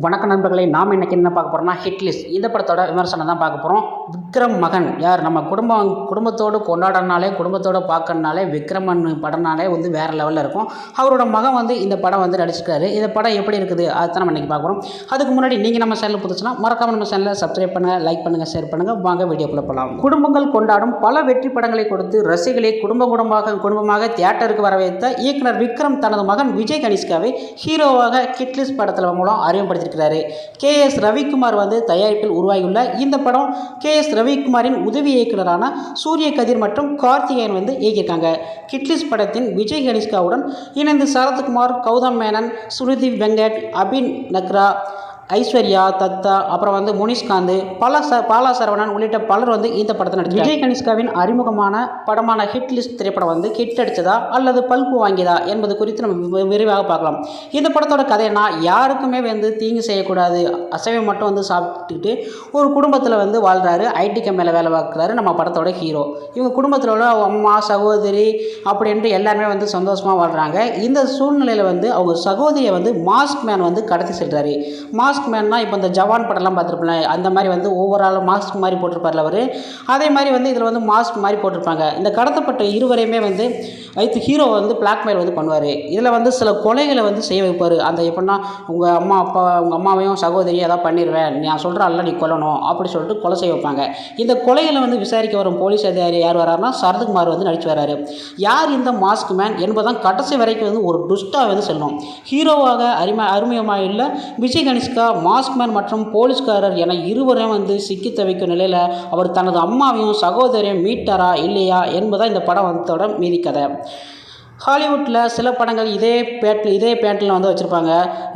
வணக்க நண்பர்களே, நாம் இன்றைக்கி என்ன பார்க்க போகிறோம்னா ஹிட் லிஸ்ட் இந்த படத்தோட விமர்சனம் தான் பார்க்க போகிறோம். விக்ரம் மகன் யார் நம்ம குடும்பத்தோடு கொண்டாடினாலே குடும்பத்தோடு பார்க்கறனாலே விக்ரமன் படம்னாலே வந்து வேறு லெவலில் இருக்கும். அவரோட மகன் வந்து இந்த படம் வந்து நடிச்சிருக்காரு. இந்த படம் எப்படி இருக்குது அதுதான் நம்ம இன்றைக்கி பார்க்குறோம். அதுக்கு முன்னாடி நீங்கள் நம்ம சேனல் புதுசுனா மறக்காமல் நம்ம சேனலை சப்ஸ்கிரைப் பண்ணுங்கள், லைக் பண்ணுங்கள், ஷேர் பண்ணுங்கள். வாங்க வீடியோக்குள்ளே போகலாம். குடும்பங்கள் கொண்டாடும் பல வெற்றி படங்களை கொடுத்து ரசிகளை குடும்பமாக தியேட்டருக்கு வரவேற்ற இயக்குனர் விக்ரம் தனது மகன் விஜய் கனிஷ்காவை ஹீரோவாக ஹிட் லிஸ்ட் படத்தில் மூலம் அறிமுகப்படுத்தியிருக்கிறார். கே.எஸ். ரவிக்குமார் வந்து தயாரிப்பில் உருவாகியுள்ள இந்த படம் கே.எஸ். ரவிக்குமாரின் உதவி இயக்குனரான சூரிய கதிர் மற்றும் கார்த்திகேயன் வந்து இயக்கியிருக்காங்க. ஹிட் லிஸ்ட் படத்தின் விஜய் கனிஷ்காவுடன் இணைந்து சரத்குமார், கௌதம் மேனன், சுருதி வெங்கட், அபின் நக்ரா, ஐஸ்வர்யா தத்தா, அப்புறம் வந்து முனிஷ்காந்த், பாலா சரவணன் உள்ளிட்ட பலர் வந்து இந்த படத்தை நடிச்சு விஜய் கனிஷ்காவின் அறிமுகமான படமான ஹிட் லிஸ்ட் திரைப்படம் வந்து ஹிட் அடித்ததா அல்லது பல்பு வாங்கியதா என்பது குறித்து நம்ம விரிவாக பார்க்கலாம். இந்த படத்தோட கதைனா யாருக்குமே வந்து தீங்கு செய்யக்கூடாது, அசைவம் மட்டும் வந்து சாப்பிட்டுக்கிட்டு ஒரு குடும்பத்தில் வந்து வாழ்கிறாரு. ஐடி கம்பெனியில் வேலை பார்க்குறாரு நம்ம படத்தோட ஹீரோ. இவங்க குடும்பத்தில் உள்ள அம்மா, சகோதரி அப்படின்ட்டு எல்லாருமே வந்து சந்தோஷமாக வாழ்கிறாங்க. இந்த சூழ்நிலையில் வந்து அவங்க சகோதரியை வந்து மாஸ்க் மேன் வந்து கடத்தி செல்கிறாரு. மாஸ்க் மேன்னா இப்போ இந்த ஜவான் படம்லாம் பார்த்துருப்பேன், அந்த மாதிரி வந்து ஓவரால் மாஸ்க் மாதிரி போட்டிருப்பார்ல அவர். அதே மாதிரி வந்து இதில் வந்து மாஸ்க் மாதிரி போட்டிருப்பாங்க. இந்த கடத்தப்பட்ட இருவரையுமே வந்து வைத்து ஹீரோ வந்து பிளாக்மெயில் வந்து பண்ணுவார். இதில் வந்து சில கொலைகளை வந்து செய்ய வைப்பார். அந்த எப்படின்னா உங்கள் அம்மாவையும் சகோதரியும் ஏதாவது பண்ணிடுவேன், நான் சொல்கிறேன் நீ கொல்லணும் அப்படி சொல்லிட்டு கொலை செய்ய வைப்பாங்க. இந்த கொலைகளை வந்து விசாரிக்க வரும் போலீஸ் அதிகாரி யார் வராருன்னா சரத்குமார் வந்து நடிச்சு வராரு. யார் இந்த மாஸ்க் மேன் என்பதான் கடைசி வரைக்கும் வந்து ஒரு டுஸ்டாக வந்து செல்லும். ஹீரோவாக அருமையமாக இல்லை விஜய் கனிஷ்கா, மாஸ்க் மேன் மற்றும் போலீஸ்காரர் என இருவரையும் வந்து சிக்கி தவிக்கும் நிலையில் அவர் தனது அம்மாவையும் சகோதரியும் மீட்டாரா இல்லையா என்பதான் இந்த படம் வந்ததோட மீதி கதை. ஹாலிவுட்டில் சில படங்கள் இதே பேட்டில் வந்து வச்சுருப்பாங்க.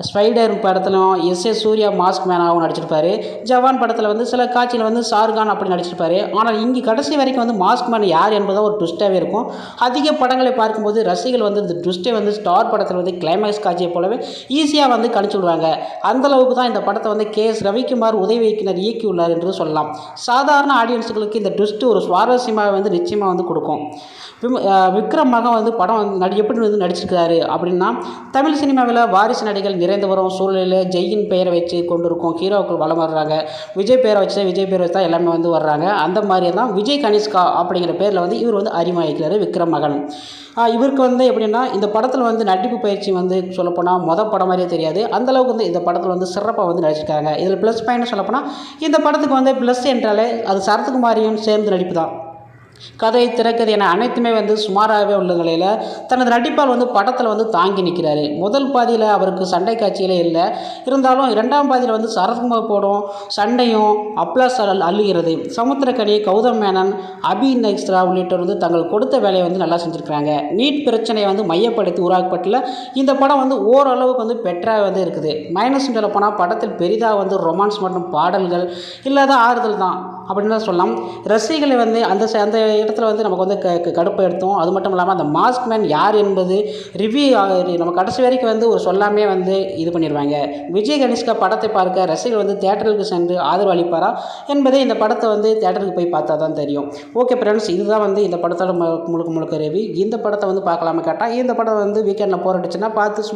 ஸ்பைடர் படத்திலும் எஸ் சூர்யா மாஸ்க் மேனாகவும் நடிச்சிருப்பார். ஜவான் படத்தில் வந்து சில காட்சியில் வந்து ஷாருக்கான் அப்படி நடிச்சிருப்பார். ஆனால் இங்கே கடைசி வரைக்கும் வந்து மாஸ்க் மேன் யார் என்பதாக ஒரு ட்விஸ்ட்டாகவே இருக்கும். அதிக படங்களை பார்க்கும்போது ரசிகர்கள் வந்து இந்த ட்விஸ்ட்டை வந்து ஸ்டார் படத்தில் வந்து கிளைமேக்ஸ் காட்சியை போலவே ஈஸியாக வந்து கணிச்சு விடுவாங்க. அந்தளவுக்கு தான் இந்த படத்தை வந்து கே.எஸ். ரவிக்குமார் உதவி இயக்குனர் இயக்கியுள்ளார் என்று சொல்லலாம். சாதாரண ஆடியன்ஸுகளுக்கு இந்த ட்விஸ்ட்டு ஒரு சுவாரஸ்யமாக வந்து நிச்சயமாக வந்து கொடுக்கும். விக்ரம் மகன் வந்து படம் எப்படி வந்து நடிச்சிருக்காரு அப்படின்னா, தமிழ் சினிமாவில் வாரிசு நடிகள் நிறைந்து வரும் சூழ்நிலையில் ஜெயின் பெயரை வச்சு கொண்டு இருக்கும் ஹீரோக்கள் வளம் வர்றாங்க. விஜய் பேரை வச்சு தான் எல்லாமே வந்து வர்றாங்க. அந்த மாதிரி தான் விஜய் கனிஷ்கா அப்படிங்கிற பேரில் வந்து இவர் வந்து அறிமுகமாக்கிறார் விக்ரம் மகன். இவருக்கு வந்து எப்படின்னா இந்த படத்தில் வந்து நடிப்பு பயிற்சி வந்து சொல்லப்போனால் படம் மாதிரியே தெரியாது. அந்தளவுக்கு வந்து இந்த படத்தில் வந்து சிறப்பாக வந்து நடிச்சிருக்காங்க. இதில் ப்ளஸ் பாயிண்ட் சொல்லப்போனால் இந்த படத்துக்கு வந்து ப்ளஸ் என்றாலே அது சரத்குமாரியும் சேர்ந்து நடிப்பு தான். கதை, திரைக்கதை என அனைத்துமே வந்து சுமாராகவே உள்ள நிலையில் தனது நடிப்பால் வந்து படத்தில் வந்து தாங்கி நிற்கிறாரு. முதல் பாதியில் அவருக்கு சண்டை காட்சியிலே இல்லை, இருந்தாலும் இரண்டாம் பாதியில் வந்து சரத்குமார் போடும் சண்டையும் அப்ளாஸ் அள்ளுகிறது. சமுத்திரக்கனி, கௌதம் மேனன், அபி நக்ரா உள்ளிட்டோர் வந்து தங்கள் கொடுத்த வேலையை வந்து நல்லா செஞ்சுருக்கிறாங்க. நீட் பிரச்சனையை வந்து மையப்படுத்தி உருவாக்கப்பட்டுள்ள இந்த படம் வந்து ஓரளவுக்கு வந்து பெட்டராக வந்து இருக்குது. மைனஸ் சொல்ல போனால் படத்தில் பெரிதாக வந்து ரொமான்ஸ் மற்றும் பாடல்கள் இல்லாத ஆறுதல் தான் அப்படின்னு தான் சொல்லலாம். ரசிகளை வந்து அந்த இடத்துல வந்து நமக்கு வந்து கடுப்பை எடுத்தோம். அது மட்டும் இல்லாமல் அந்த மாஸ்க் மேன் யார் என்பது ரிவ்யூ நம்ம கடைசி வரைக்கும் வந்து ஒரு சொல்லாமே வந்து இது பண்ணிடுவாங்க. விஜய் கனிஷ்கா படத்தை பார்க்க ரசிகர்கள் வந்து தியேட்டருக்கு சென்று ஆதரவு அளிப்பாரா என்பதை இந்த படத்தை வந்து தியேட்டருக்கு போய் பார்த்தா தான் தெரியும். ஓகே ஃப்ரெண்ட்ஸ், இதுதான் வந்து இந்த படத்தோட முழுக்க ரிவ்யூ. இந்த படத்தை வந்து பார்க்கலாமா கேட்டால் இந்த படம் வந்து வீக்கெண்டில் போராட்டுச்சுன்னா பார்த்து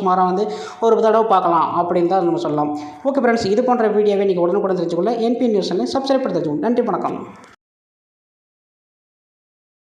சுமாராக வந்து ஒரு தடவை பார்க்கலாம் அப்படின்னு தான் நம்ம சொல்லலாம். ஓகே ஃப்ரெண்ட்ஸ், இது போன்ற வீடியோவை நீங்கள் உடனுக்குடன் தெரிஞ்சுக்கொள்ள என்பி நியூஸ் சேனலை சப்ஸ்கிரைப் பண்ணி தெரிஞ்சுக்கணும். நன்றி, வணக்கம்.